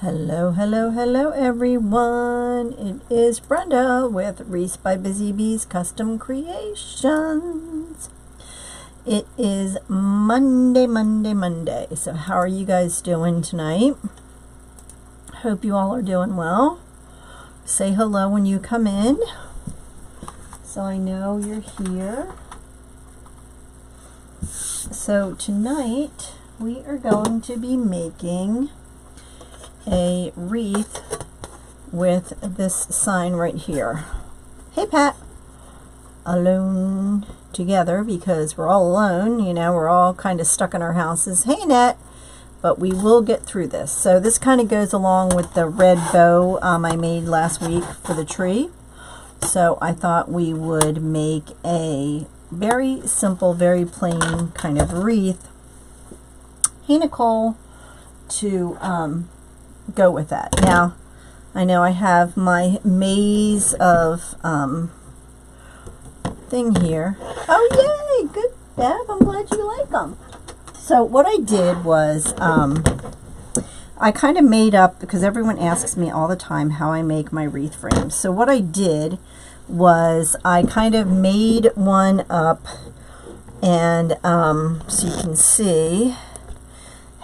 Hello, hello, hello everyone. It is Brenda with Wreaths by Busy Bees Custom Creations. It is Monday. So how are you guys doing tonight? Hope you all are doing well. Say hello when you come in, so I know you're here. So tonight we are going to be making a wreath with this sign right here. Hey Pat. Alone together because we're all alone, you know, we're all kind of stuck in our houses. Hey Annette. But we will get through this. So this kind of goes along with the red bow I made last week for the tree. So I thought we would make a very simple, very plain kind of wreath. Hey Nicole, to go with that. Now, I know I have my maze of thing here. Oh yay, good Bev, I'm glad you like them. So what I did was I kind of made up, because everyone asks me all the time how I make my wreath frames. So what I did was I kind of made one up, and so you can see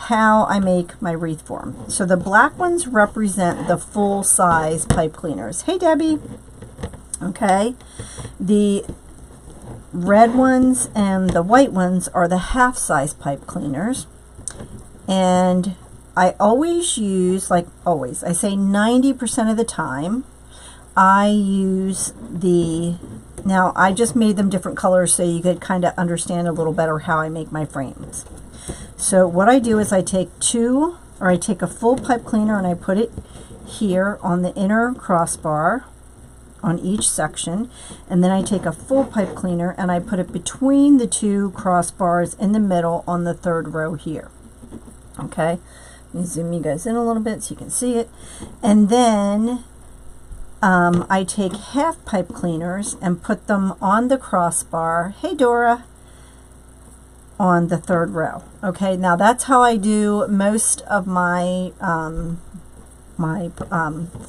how I make my wreath form. So the black ones represent the full size pipe cleaners. Hey Debbie. Okay. The red ones and the white ones are the half size pipe cleaners. And I always use, like always, I say 90% of the time, I use the, now I just made them different colors so you could kind of understand a little better how I make my frames. So what I do is I take a full pipe cleaner and I put it here on the inner crossbar on each section, and then I take a full pipe cleaner and I put it between the two crossbars in the middle on the third row here. Okay, let me zoom you guys in a little bit so you can see it. And then I take half pipe cleaners and put them on the crossbar. Hey Dora. On the third row. Okay, now that's how I do most of my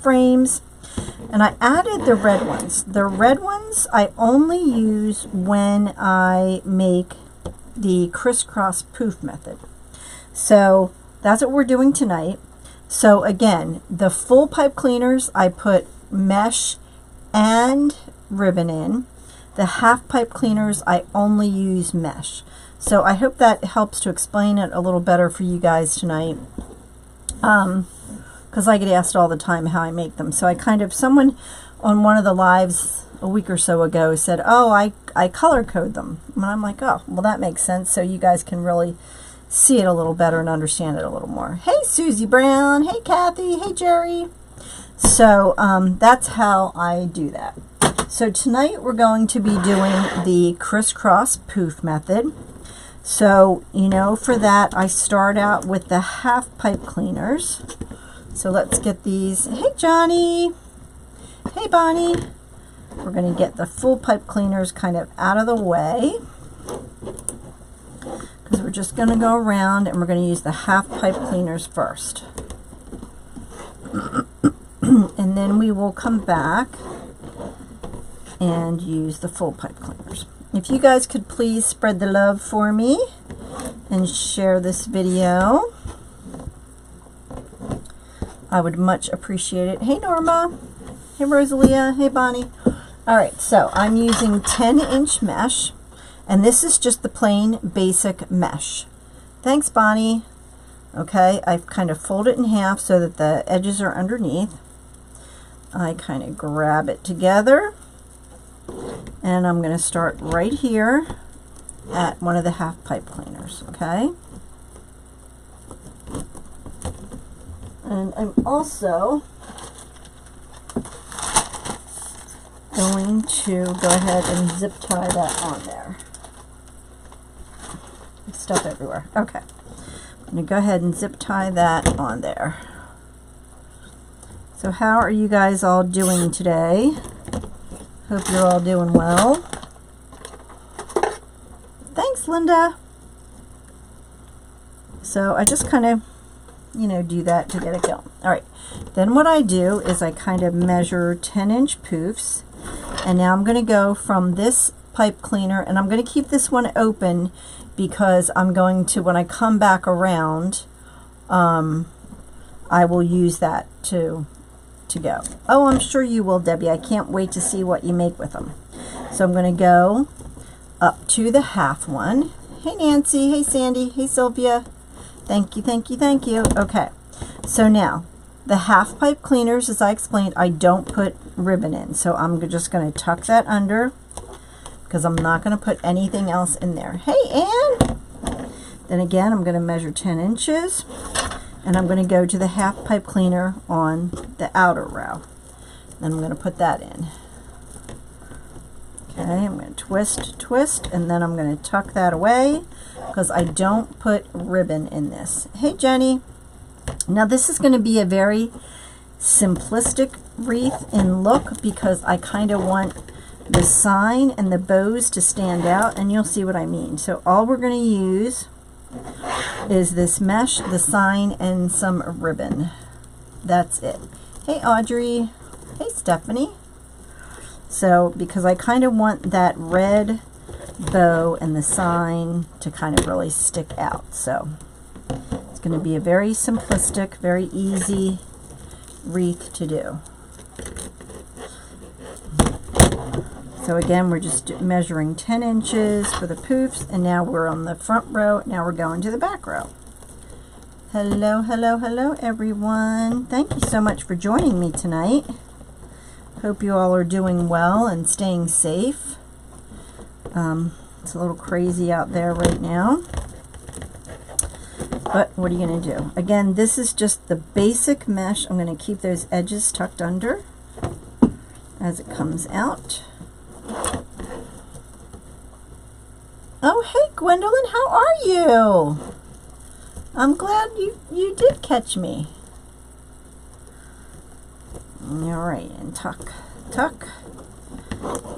frames. And I added the red ones. The red ones I only use when I make the crisscross poof method. So that's what we're doing tonight. So again, the full pipe cleaners I put mesh and ribbon in. The half pipe cleaners I only use mesh. So I hope that helps to explain it a little better for you guys tonight. Because I get asked all the time how I make them. So I kind of, someone on one of the lives a week or so ago said, oh, I color code them. And I'm like, oh, well that makes sense. So you guys can really see it a little better and understand it a little more. Hey Susie Brown, hey Kathy, hey Jerry. So that's how I do that. So tonight we're going to be doing the crisscross poof method. So, you know, for that I start out with the half pipe cleaners. So let's get these. Hey Johnny. Hey Bonnie. We're going to get the full pipe cleaners kind of out of the way, because we're just going to go around and we're going to use the half pipe cleaners first. And then we will come back and use the full pipe cleaners. If you guys could please spread the love for me and share this video, I would much appreciate it. Hey Norma. Hey Rosalia. Hey Bonnie. Alright, so I'm using 10-inch mesh, and this is just the plain basic mesh. Thanks Bonnie. Okay, I've kind of folded it in half so that the edges are underneath. I kind of grab it together, and I'm going to start right here at one of the half pipe cleaners. Okay, and I'm also going to go ahead and zip tie that on there. Stuff everywhere. Okay, I'm going to go ahead and zip tie that on there. So how are you guys all doing today? Hope you're all doing well. Thanks, Linda. So I just kind of you know, do that to get it going. All right, then what I do is I kind of measure 10-inch poofs, and now I'm going to go from this pipe cleaner, and I'm going to keep this one open because I'm going to, when I come back around, I will use that to go. Oh, I'm sure you will, Debbie. I can't wait to see what you make with them. So I'm going to go up to the half one. Hey Nancy, hey Sandy, hey Sylvia. Thank you, thank you, thank you. Okay, so now the half pipe cleaners, as I explained, I don't put ribbon in. So I'm just going to tuck that under because I'm not going to put anything else in there. Hey Ann! Then again, I'm going to measure 10 inches. And I'm going to go to the half pipe cleaner on the outer row. Then I'm going to put that in. Okay, I'm going to twist, twist, and then I'm going to tuck that away because I don't put ribbon in this. Hey Jenny. Now this is going to be a very simplistic wreath in look because I kind of want the sign and the bows to stand out, and you'll see what I mean. So all we're going to use is this mesh, the sign, and some ribbon. That's it. Hey Audrey. Hey Stephanie. So because I kind of want that red bow and the sign to kind of really stick out, so it's going to be a very simplistic, very easy wreath to do. So again, we're just measuring 10 inches for the poofs, and now we're on the front row. Now we're going to the back row. Hello, hello, hello, everyone. Thank you so much for joining me tonight. Hope you all are doing well and staying safe. It's a little crazy out there right now. But what are you going to do? Again, this is just the basic mesh. I'm going to keep those edges tucked under as it comes out. Oh, hey Gwendolyn, how are you? I'm glad you did catch me. All right, and tuck, tuck,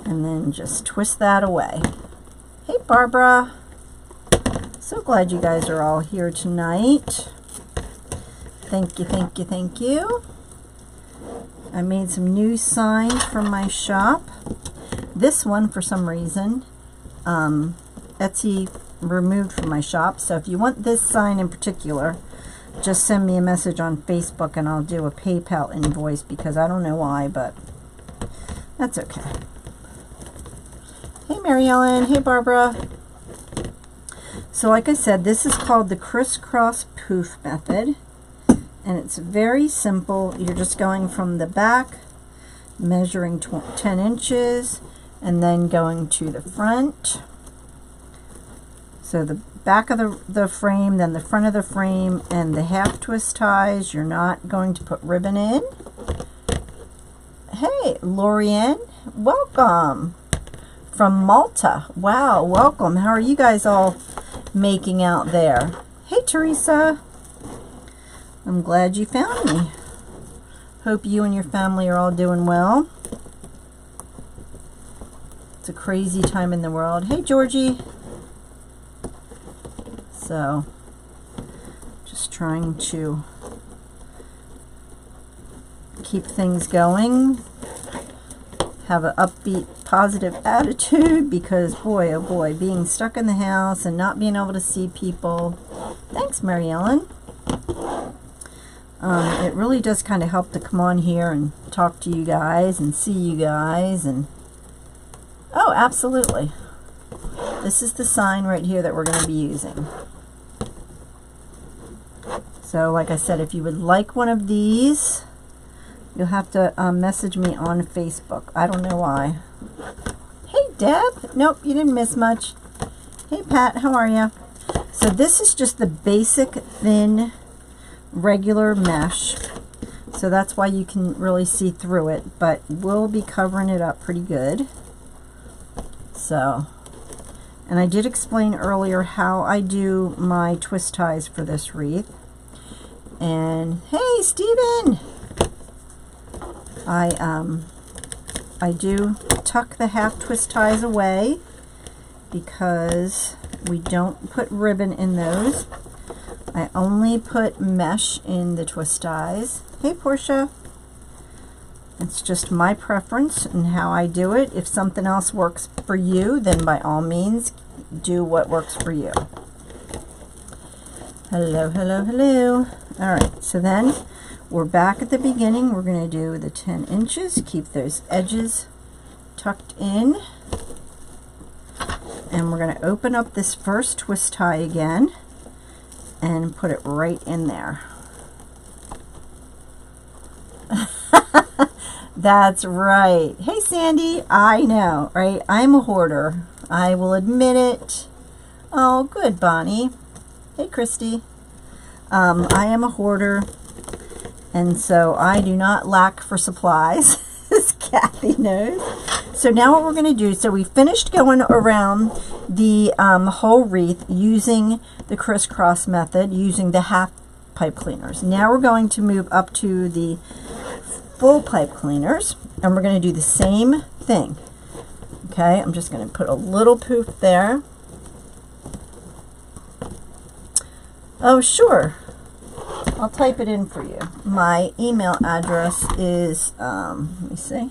and then just twist that away. Hey Barbara, so glad you guys are all here tonight. Thank you, thank you, thank you. I made some new signs from my shop. This one, for some reason, Etsy removed from my shop. So if you want this sign in particular, just send me a message on Facebook and I'll do a PayPal invoice because I don't know why, but that's okay. Hey Mary Ellen, hey Barbara. So like I said, this is called the Crisscross Poof method, and it's very simple. You're just going from the back, measuring 10 inches, and then going to the front. So the back of the frame, then the front of the frame, and the half twist ties, you're not going to put ribbon in. Hey, Lorianne, welcome from Malta. Wow, welcome. How are you guys all making out there? Hey, Teresa. I'm glad you found me. Hope you and your family are all doing well. It's a crazy time in the world. Hey, Georgie. So, just trying to keep things going. Have an upbeat, positive attitude because, boy, oh boy, being stuck in the house and not being able to see people. Thanks, Mary Ellen. It really does kind of help to come on here and talk to you guys and see you guys. And oh, absolutely. This is the sign right here that we're going to be using. So like I said, if you would like one of these, you'll have to message me on Facebook. I don't know why. Hey Deb. Nope, you didn't miss much. Hey Pat, how are you? So this is just the basic thin regular mesh, so that's why you can really see through it, but we'll be covering it up pretty good. So, and I did explain earlier how I do my twist ties for this wreath. And hey Stephen, I do tuck the half twist ties away because we don't put ribbon in those. I only put mesh in the twist ties. Hey, Portia. It's just my preference and how I do it. If something else works for you, then by all means, do what works for you. Hello, hello, hello. All right, so then we're back at the beginning. We're going to do the 10 inches. Keep those edges tucked in. And we're going to open up this first twist tie again and put it right in there. That's right. Hey, Sandy. I know, right? I'm a hoarder. I will admit it. Oh, good, Bonnie. Hey, Christy. I am a hoarder, and so I do not lack for supplies, as Kathy knows. So now what we're going to do, so we finished going around the whole wreath using the crisscross method, using the half pipe cleaners. Now we're going to move up to the full pipe cleaners, and we're going to do the same thing. Okay, I'm just going to put a little poof there. Oh, sure. I'll type it in for you. My email address is, let me see.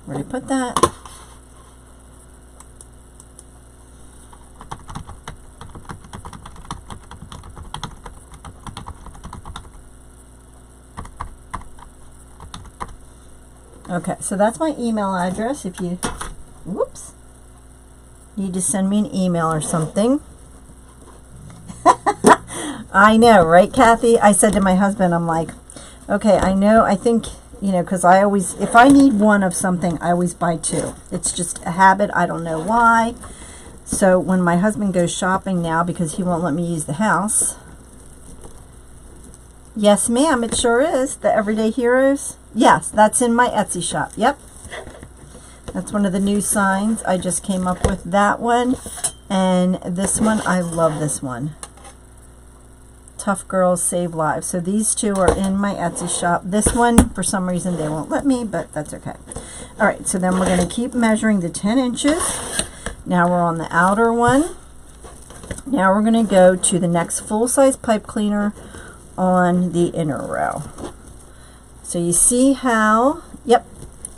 Where did I put that? Okay, so that's my email address. If you, whoops, need to send me an email or something. I know, right, Kathy? I said to my husband, I'm like, okay, I know, I think, you know, because I always, if I need one of something, I always buy two. It's just a habit. I don't know why. So when my husband goes shopping now, because he won't let me use the house. Yes, ma'am, it sure is. The Everyday Heroes. Yes, that's in my Etsy shop. Yep. That's one of the new signs. I just came up with that one. And this one, I love this one. Tough Girls Save Lives. So these two are in my Etsy shop. This one, for some reason, they won't let me, but that's okay. All right, so then we're going to keep measuring the 10 inches. Now we're on the outer one. Now we're going to go to the next full-size pipe cleaner on the inner row. So you see how, yep,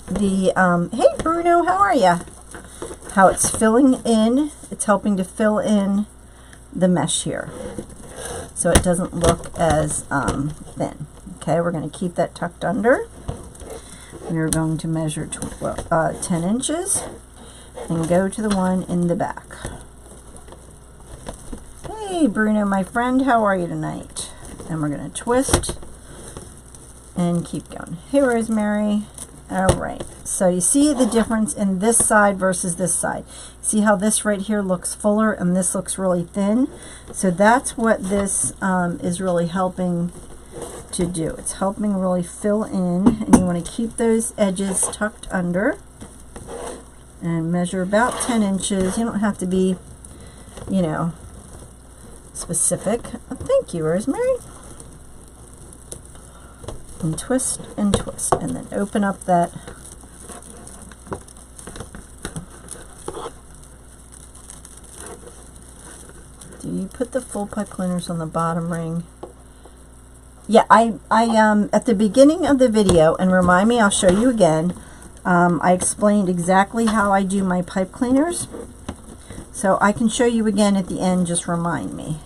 the, hey Bruno, how are you? How it's filling in, it's helping to fill in the mesh here, so it doesn't look as thin. Okay, we're going to keep that tucked under. We're going to measure 10 inches and go to the one in the back. Hey Bruno, my friend, how are you tonight? And we're going to twist and keep going. Hey Rosemary. All right, so you see the difference in this side versus this side. See how this right here looks fuller and this looks really thin? So that's what this is really helping to do. It's helping really fill in, and you want to keep those edges tucked under and measure about 10 inches. You don't have to be, you know, specific. Oh, thank you, Rosemary. And twist, and then open up that do you put the full pipe cleaners on the bottom ring? Yeah, I at the beginning of the video, and remind me, I'll show you again, I explained exactly how I do my pipe cleaners, so I can show you again at the end. Just remind me,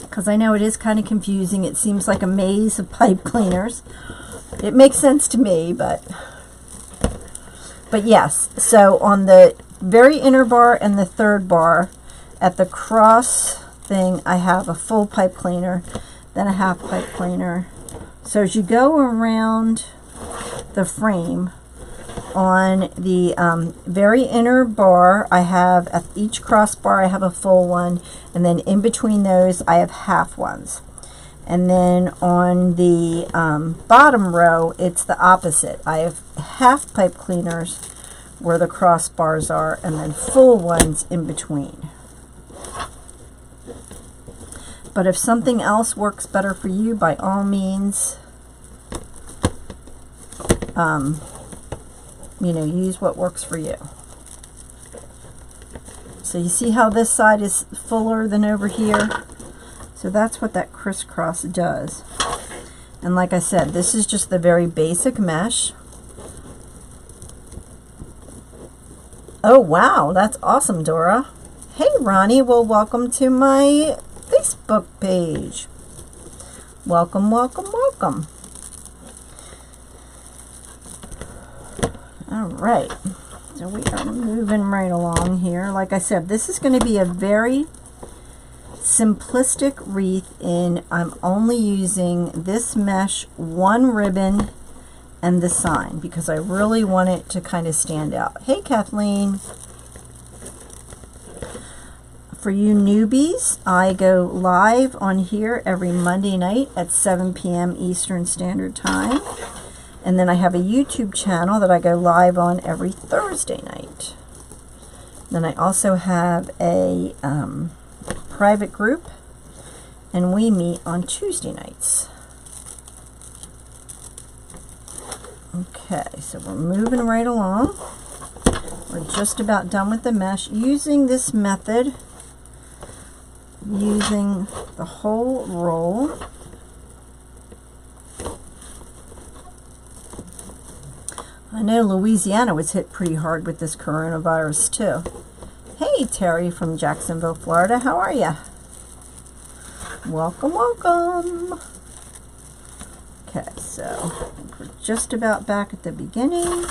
because I know it is kind of confusing. It seems like a maze of pipe cleaners. It makes sense to me, but yes. So on the very inner bar and the third bar at the cross thing, I have a full pipe cleaner, then a half pipe cleaner. So as you go around the frame, on the very inner bar, I have at each crossbar I have a full one, and then in between those I have half ones. And then on the bottom row, it's the opposite. I have half pipe cleaners where the crossbars are, and then full ones in between. But if something else works better for you, by all means, you know, use what works for you. So you see how this side is fuller than over here? So that's what that crisscross does. And like I said, this is just the very basic mesh. Oh wow, that's awesome, Dora. Hey Ronnie, well welcome to my Facebook page. Welcome, welcome, welcome. All right, so we are moving right along here. Like I said, this is going to be a very simplistic wreath I'm only using this mesh, one ribbon, and the sign because I really want it to kind of stand out. Hey Kathleen. For you newbies, I go live on here every Monday night at 7 p.m. Eastern Standard Time. And then I have a YouTube channel that I go live on every Thursday night. Then I also have a private group, and we meet on Tuesday nights. Okay, so we're moving right along. We're just about done with the mesh. Using this method, using the whole roll. I know Louisiana was hit pretty hard with this coronavirus too. Hey Terry from Jacksonville, Florida, how are you? Welcome, welcome. Okay, so we're just about back at the beginning.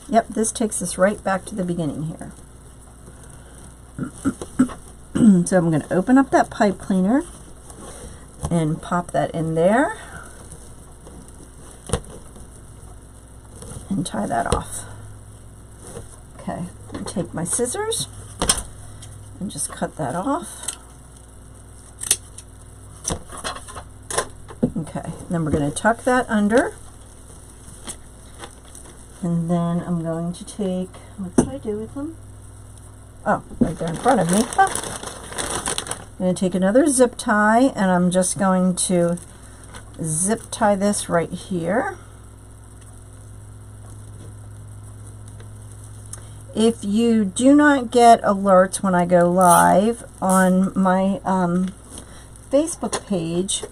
Yep, this takes us right back to the beginning here. So I'm going to open up that pipe cleaner and pop that in there and tie that off. Okay, I'm take my scissors and just cut that off. Okay, then we're going to tuck that under, and then I'm going to take, what did I do with them? Oh, right there in front of me. I'm going to take another zip tie, and I'm just going to zip tie this right here. If you do not get alerts when I go live on my Facebook page,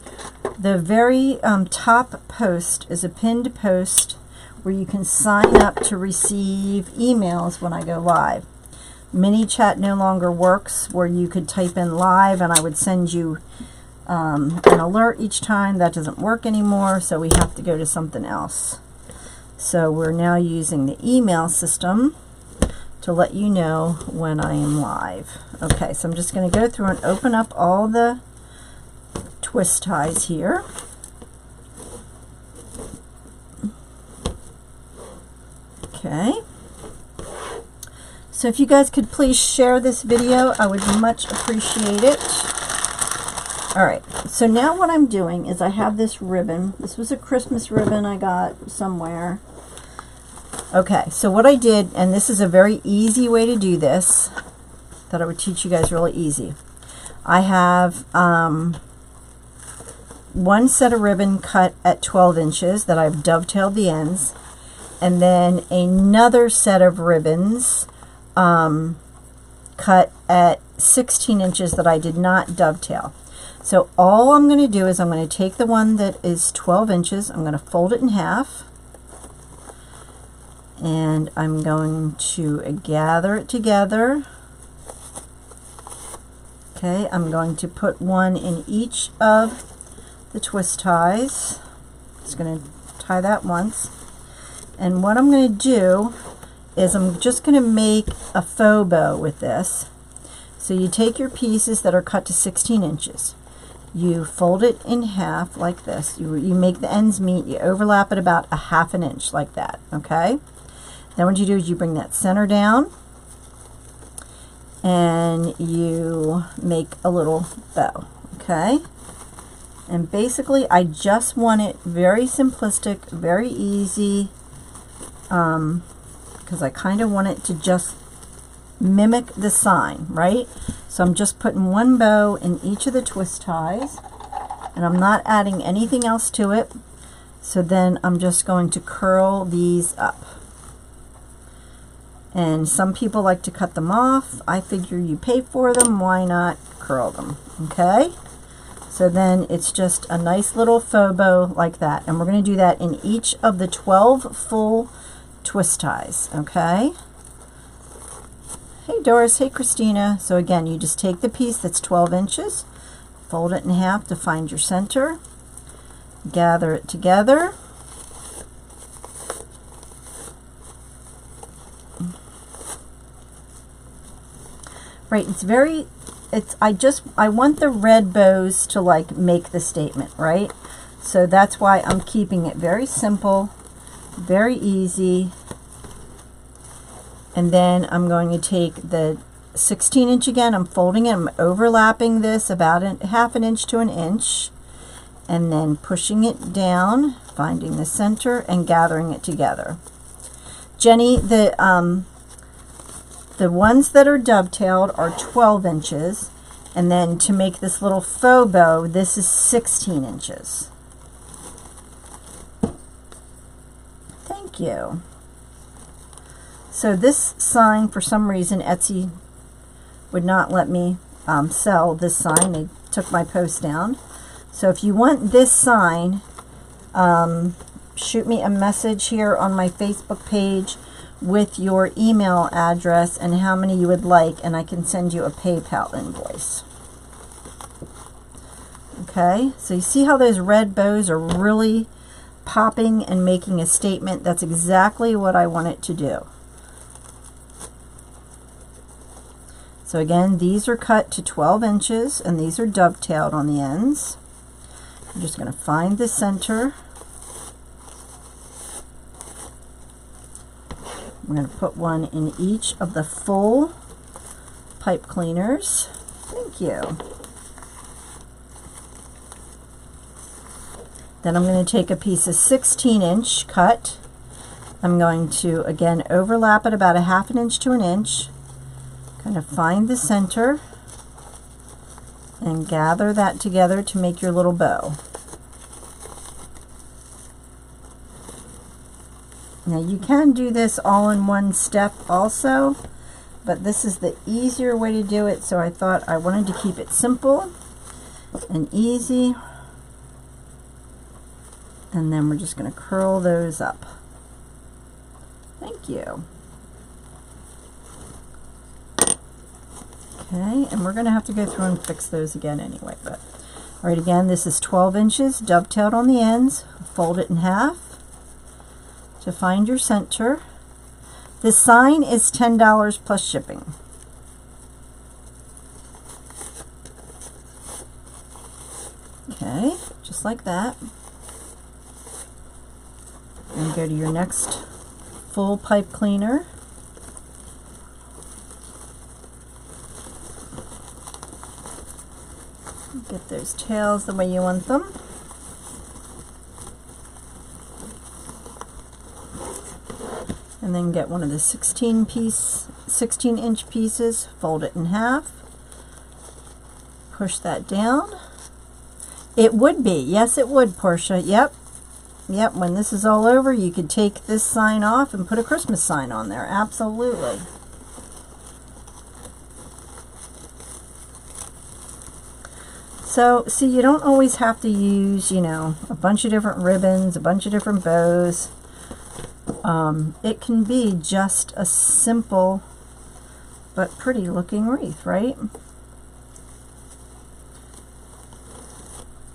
the very top post is a pinned post where you can sign up to receive emails when I go live. Mini chat no longer works, where you could type in live and I would send you an alert each time. That doesn't work anymore, so we have to go to something else. So we're now using the email system to let you know when I am live. Okay, so I'm just going to go through and open up all the twist ties here. Okay. So if you guys could please share this video, I would much appreciate it. All right, so now what I'm doing is I have this ribbon. This was a Christmas ribbon I got somewhere. Okay, so what I did, and this is a very easy way to do this, that I would teach you guys really easy. I have one set of ribbon cut at 12 inches that I've dovetailed the ends, and then another set of ribbons cut at 16 inches that I did not dovetail. So all I'm going to do is I'm going to take the one that is 12 inches, I'm going to fold it in half, and I'm going to gather it together. Okay, I'm going to put one in each of the twist ties. Just going to tie that once. And what I'm going to do is I'm just going to make a faux bow with this. So you take your pieces that are cut to 16 inches. You fold it in half like this. You make the ends meet. You overlap it about a ½ inch like that. Okay? Then what you do is you bring that center down and you make a little bow. Okay? And basically I just want it very simplistic, very easy, because I kind of want it to just mimic the sign, right? So I'm just putting one bow in each of the twist ties, and I'm not adding anything else to it. So then I'm just going to curl these up. And some people like to cut them off. I figure you pay for them, why not curl them, okay? So then it's just a nice little faux bow like that. And we're going to do that in each of the 12 full twist ties, okay? Hey Doris, hey Christina. So again, you just take the piece that's 12 inches, fold it in half to find your center, gather it together, right, I want the red bows to like make the statement, right? So that's why I'm keeping it very simple, very easy. And then I'm going to take the 16-inch again, I'm folding it, I'm overlapping this about half an inch to an inch, and then pushing it down, finding the center and gathering it together. Jenny, the ones that are dovetailed are 12 inches, and then to make this little faux bow, this is 16 inches. Thank you. So this sign, for some reason, Etsy would not let me sell this sign. They took my post down. So if you want this sign, shoot me a message here on my Facebook page with your email address and how many you would like, and I can send you a PayPal invoice. Okay, so you see how those red bows are really popping and making a statement? That's exactly what I want it to do. So again, these are cut to 12 inches and these are dovetailed on the ends. I'm just going to find the center. We're going to put one in each of the full pipe cleaners. Thank you. Then I'm going to take a piece of 16-inch cut. I'm going to again overlap it about a half an inch to an inch. Kind of find the center and gather that together to make your little bow. Now you can do this all in one step also, but this is the easier way to do it, so I thought I wanted to keep it simple and easy. And then we're just going to curl those up. Thank you. Okay, and we're going to have to go through and fix those again anyway. But all right, again, this is 12 inches, dovetailed on the ends. Fold it in half to find your center. This sign is $10 plus shipping. Okay, just like that. And go to your next full pipe cleaner. Get those tails the way you want them. And then get one of the 16-inch pieces, fold it in half, push that down. It would be, yes it would, Portia, yep. Yep, when this is all over, you could take this sign off and put a Christmas sign on there, absolutely. So, see, you don't always have to use, you know, a bunch of different ribbons, a bunch of different bows. It can be just a simple but pretty looking wreath, right?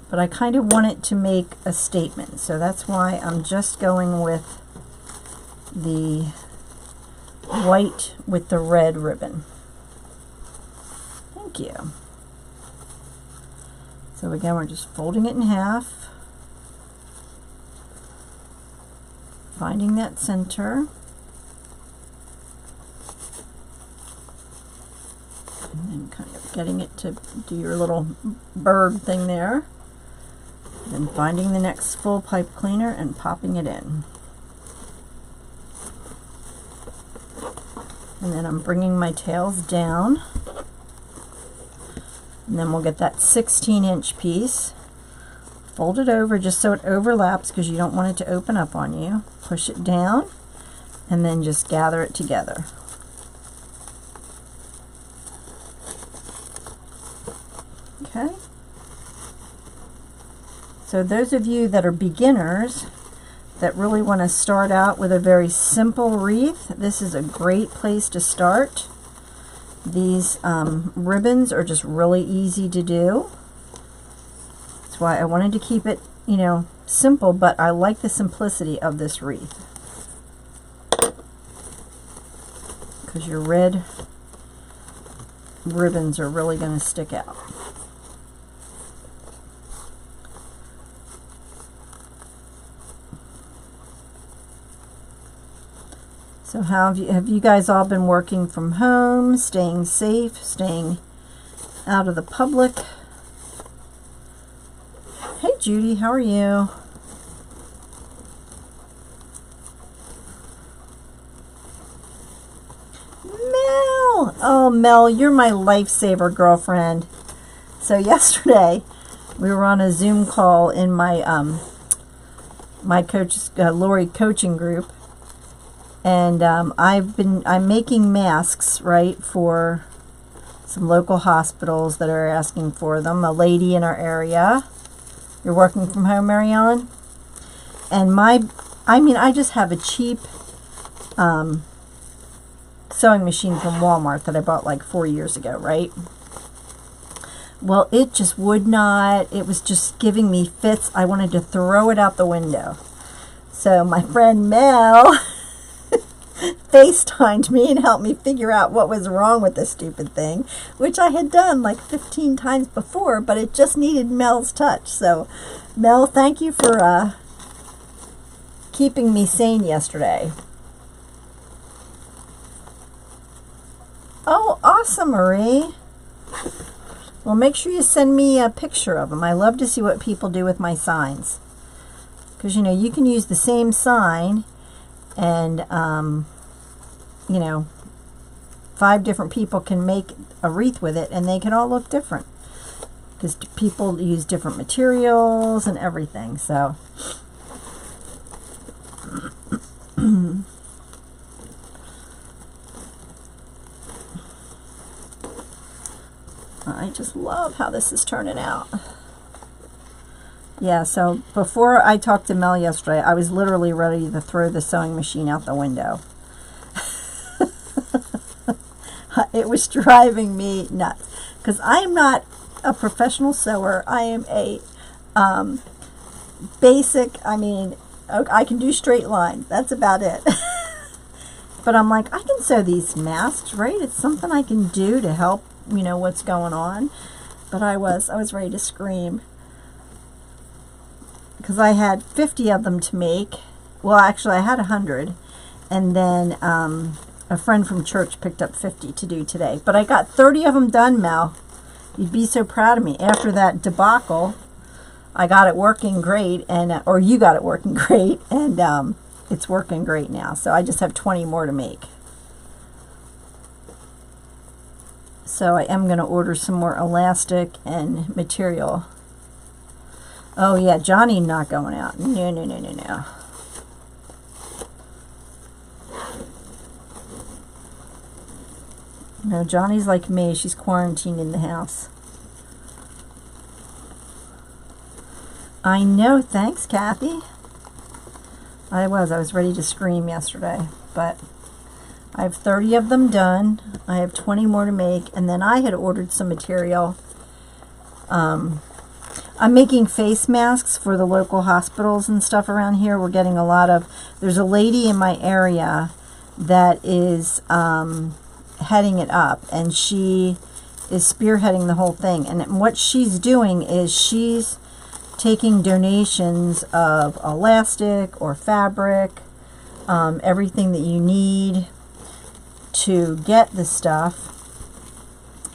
But I kind of want it to make a statement, so that's why I'm just going with the white with the red ribbon. Thank you. So again, we're just folding it in half, finding that center, and then kind of getting it to do your little bird thing there. Then finding the next full pipe cleaner and popping it in. And then I'm bringing my tails down. And then we'll get that 16-inch piece. Fold it over just so it overlaps because you don't want it to open up on you. Push it down and then just gather it together. Okay. So those of you that are beginners that really want to start out with a very simple wreath, this is a great place to start. These ribbons are just really easy to do. That's why I wanted to keep it, you know, simple, but I like the simplicity of this wreath. Because your red ribbons are really going to stick out. So how have you guys all been working from home, staying safe, staying out of the public? Hey Judy, how are you? Mel! Oh Mel, you're my lifesaver, girlfriend. So yesterday we were on a Zoom call in my my coach Lori coaching group. And I'm making masks, right, for some local hospitals that are asking for them. A lady in our area. You're working from home, Mary Ellen? And I just have a cheap sewing machine from Walmart that I bought like 4 years ago, right? Well, it just would not. It was just giving me fits. I wanted to throw it out the window. So my friend Mel FaceTimed me and helped me figure out what was wrong with this stupid thing, which I had done like 15 times before, but it just needed Mel's touch. So Mel, thank you for keeping me sane yesterday. Oh, awesome, Marie. Well, make sure you send me a picture of them. I love to see what people do with my signs. Because, you know, you can use the same sign and, you know, 5 different people can make a wreath with it and they can all look different. Because people use different materials and everything, so. I just love how this is turning out. Yeah, so before I talked to Mel yesterday, I was literally ready to throw the sewing machine out the window. It was driving me nuts. Because I am not a professional sewer. I am a basic, I can do straight lines. That's about it. But I'm like, I can sew these masks, right? It's something I can do to help, you know, what's going on. But I was ready to scream. Because I had 50 of them to make. Well, actually, I had 100. And then a friend from church picked up 50 to do today. But I got 30 of them done, Mel. You'd be so proud of me. After that debacle, I got it working great. Or you got it working great. And it's working great now. So I just have 20 more to make. So I am going to order some more elastic and material. Oh yeah, Johnny not going out. No, no, no, no, no. No, Johnny's like me. She's quarantined in the house. I know. Thanks, Kathy. I was ready to scream yesterday, but I have 30 of them done. I have 20 more to make, and then I had ordered some material. I'm making face masks for the local hospitals and stuff around here. We're getting a lot of, there's a lady in my area that is heading it up, and she is spearheading the whole thing. And what she's doing is she's taking donations of elastic or fabric, everything that you need to get the stuff.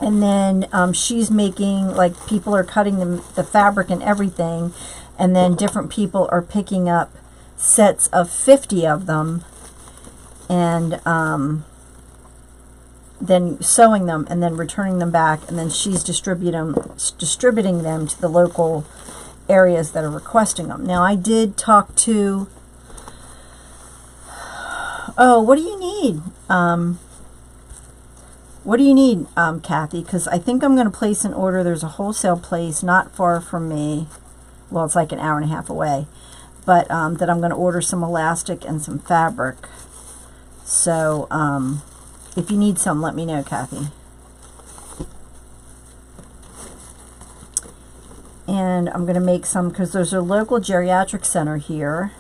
And then she's making, like, people are cutting the fabric and everything, and then different people are picking up sets of 50 of them and then sewing them and then returning them back, and then she's distributing them to the local areas that are requesting them. Now, I did talk to, oh, what do you need? What do you need, Kathy? Because I think I'm going to place an order. There's a wholesale place not far from me. Well, it's like an hour and a half away. But that I'm going to order some elastic and some fabric. So if you need some, let me know, Kathy. And I'm going to make some, because there's a local geriatric center here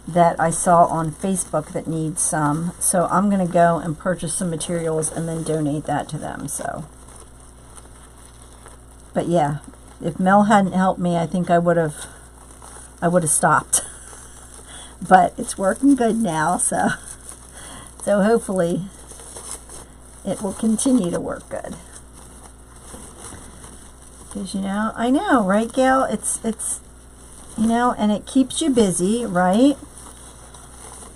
that I saw on Facebook that needs some. So I'm going to go and purchase some materials and then donate that to them. So, but yeah, if Mel hadn't helped me, I think I would have stopped. But it's working good now, so hopefully it will continue to work good. Because, you know, I know, right, Gail? It's you know, and it keeps you busy, right?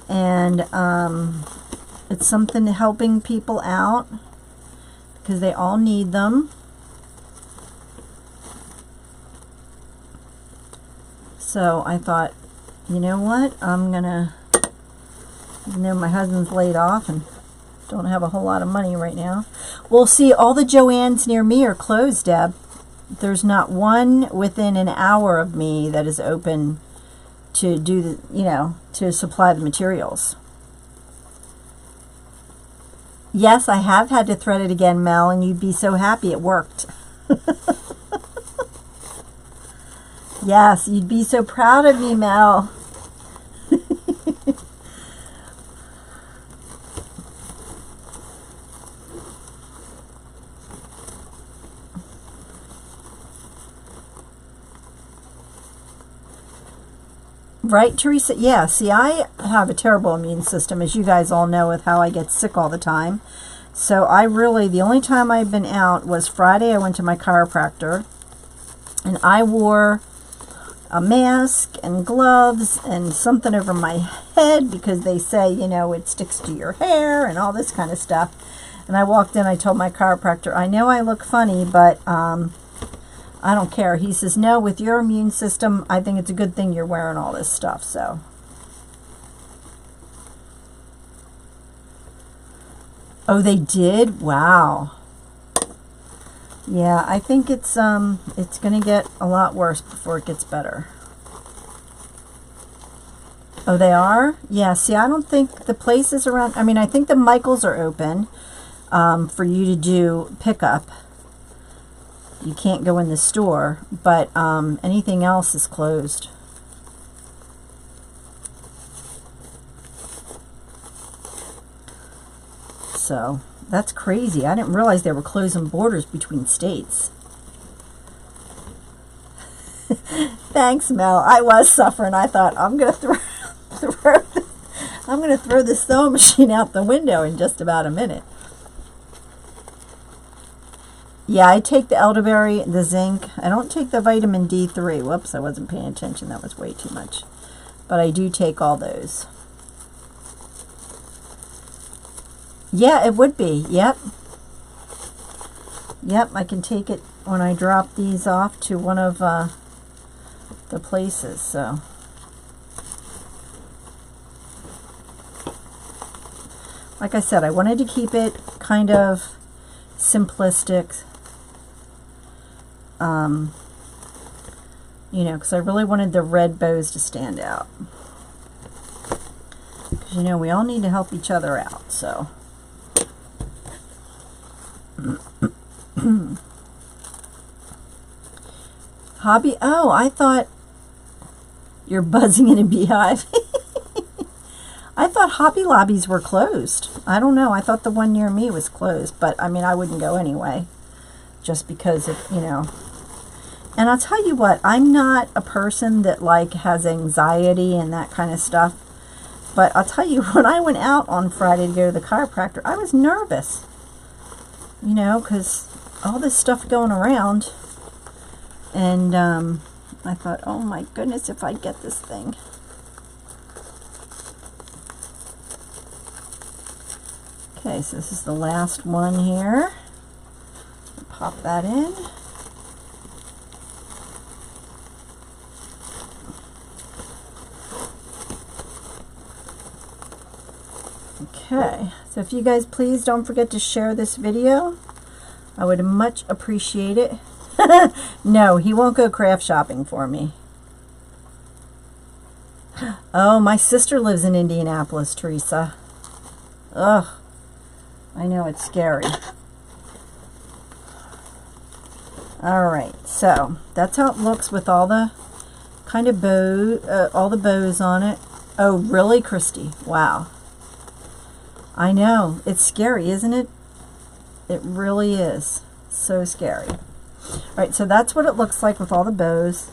And it's something helping people out because they all need them. So I thought, you know what? I'm gonna, you know, my husband's laid off and don't have a whole lot of money right now. Well, see, all the Joann's near me are closed, Deb. There's not one within an hour of me that is open to do the, you know, to supply the materials. Yes, I have had to thread it again, Mel, and you'd be so happy it worked. Yes, you'd be so proud of me, Mel. Right, Teresa? Yeah, see, I have a terrible immune system, as you guys all know, with how I get sick all the time. So I really, the only time I've been out was Friday. I went to my chiropractor, and I wore a mask and gloves and something over my head because they say, you know, it sticks to your hair and all this kind of stuff. And I walked in, I told my chiropractor, I know I look funny, but I don't care. He says, no, with your immune system, I think it's a good thing you're wearing all this stuff. So, oh, they did? Wow. Yeah, I think it's going to get a lot worse before it gets better. Oh, they are? Yeah, see, I don't think the places around, I mean, I think the Michaels are open for you to do pickup. You can't go in the store, but anything else is closed. So that's crazy. I didn't realize they were closing borders between states. Thanks, Mel. I was suffering. I thought I'm gonna throw this sewing machine out the window in just about a minute. Yeah, I take the elderberry, the zinc. I don't take the vitamin D3. Whoops, I wasn't paying attention. That was way too much. But I do take all those. Yeah, it would be. Yep. Yep, I can take it when I drop these off to one of the places. So, like I said, I wanted to keep it kind of simplistic. You know, because I really wanted the red bows to stand out. Because, you know, we all need to help each other out, so. Hobby, oh, I thought you're buzzing in a beehive. I thought Hobby Lobbies were closed. I don't know. I thought the one near me was closed, but I mean, I wouldn't go anyway, just because of, you know. And I'll tell you what, I'm not a person that like has anxiety and that kind of stuff. But I'll tell you, when I went out on Friday to go to the chiropractor, I was nervous. You know, because all this stuff going around. And I thought, oh my goodness, if I get this thing. Okay, so this is the last one here. Pop that in. Okay, so if you guys please don't forget to share this video, I would much appreciate it. No, he won't go craft shopping for me. Oh, my sister lives in Indianapolis, Teresa. Ugh, I know, it's scary. All right, so that's how it looks with all the kind of all the bows on it. Oh, really, Christy? Wow. I know, it's scary, isn't it? It really is. So scary. All right, so that's what it looks like with all the bows.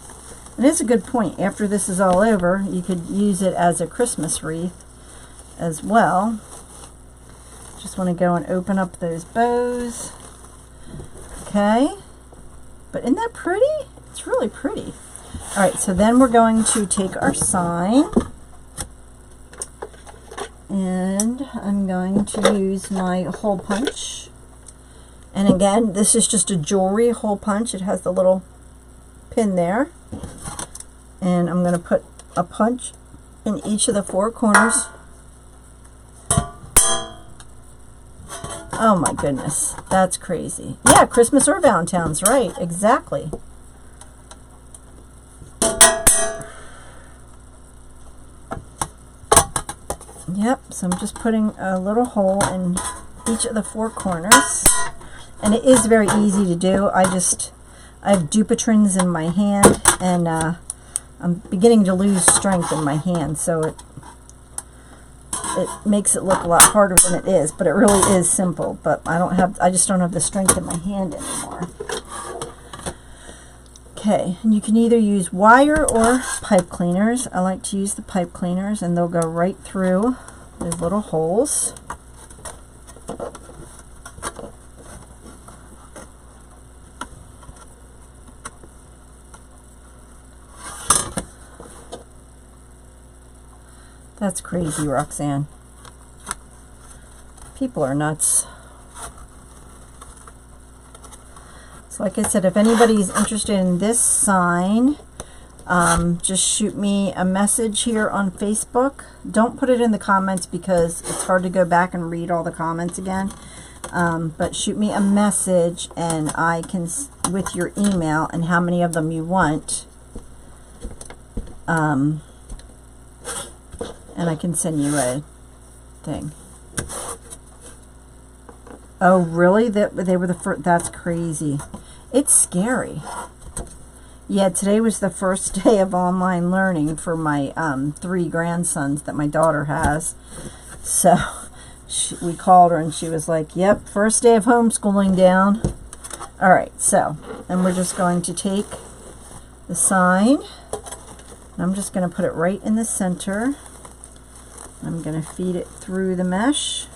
And it's a good point. After this is all over, you could use it as a Christmas wreath as well. Just want to go and open up those bows. Okay. But isn't that pretty? It's really pretty. All right, so then we're going to take our sign. And I'm going to use my hole punch. And again, this is just a jewelry hole punch. It has the little pin there. And I'm going to put a punch in each of the 4 corners. Oh my goodness, that's crazy. Yeah, Christmas or Valentine's, right, exactly. Yep, so I'm just putting a little hole in each of the 4 corners. And it is very easy to do. I have Dupatrins in my hand, and I'm beginning to lose strength in my hand, so it makes it look a lot harder than it is, but it really is simple. But I just don't have the strength in my hand anymore. Okay, and you can either use wire or pipe cleaners. I like to use the pipe cleaners, and they'll go right through those little holes. That's crazy, Roxanne. People are nuts. So like I said, if anybody's interested in this sign, just shoot me a message here on Facebook. Don't put it in the comments because it's hard to go back and read all the comments again. But shoot me a message, and I can, with your email and how many of them you want, and I can send you a thing. Oh, really? They were the first? That's crazy. It's scary. Yeah, today was the first day of online learning for my 3 grandsons that my daughter has. So we called her, and she was like, yep, first day of homeschooling down. All right, so, and we're just going to take the sign, and I'm just going to put it right in the center. I'm going to feed it through the mesh.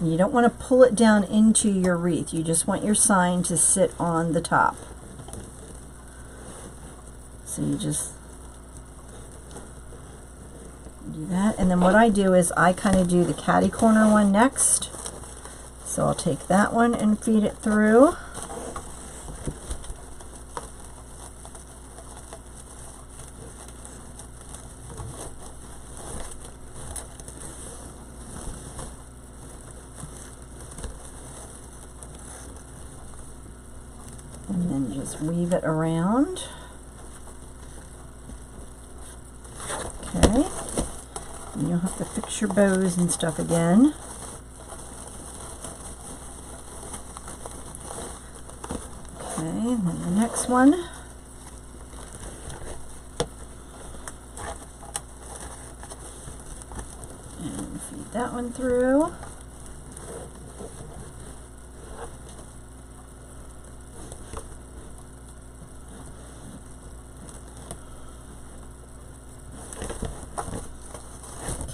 And you don't want to pull it down into your wreath. You just want your sign to sit on the top. So you just do that. And then what I do is I kind of do the catty corner one next. So I'll take that one and feed it through. And then just weave it around. Okay. And you'll have to fix your bows and stuff again. Okay, and then the next one. And feed that one through.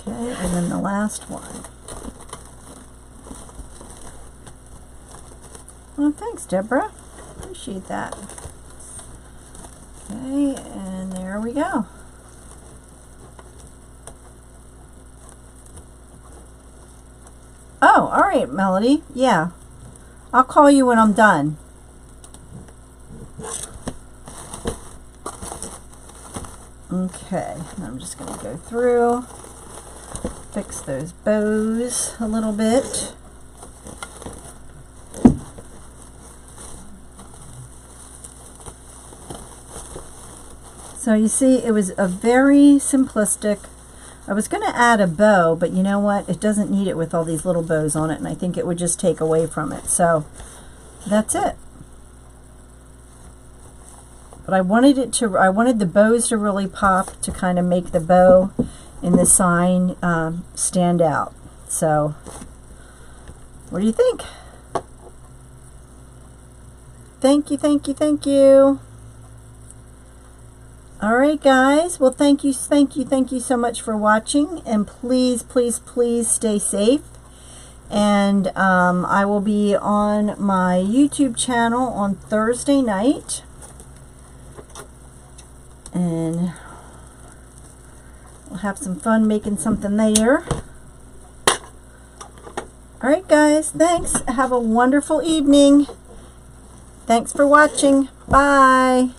Okay, and then the last one. Well, thanks, Deborah. Appreciate that. Okay, and there we go. Oh, all right, Melody. Yeah. I'll call you when I'm done. Okay, I'm just going to go through, fix those bows a little bit. So you see, it was a very simplistic. I was going to add a bow, but you know what? It doesn't need it with all these little bows on it, and I think it would just take away from it. So that's it. But I wanted the bows to really pop, to kind of make the bow in the sign stand out. So what do you think? Thank you, thank you, thank you. All right, guys. Well, thank you so much for watching. And please, please, please stay safe. And I will be on my YouTube channel on Thursday night. And we'll have some fun making something there. All right, guys. Thanks. Have a wonderful evening. Thanks for watching. Bye.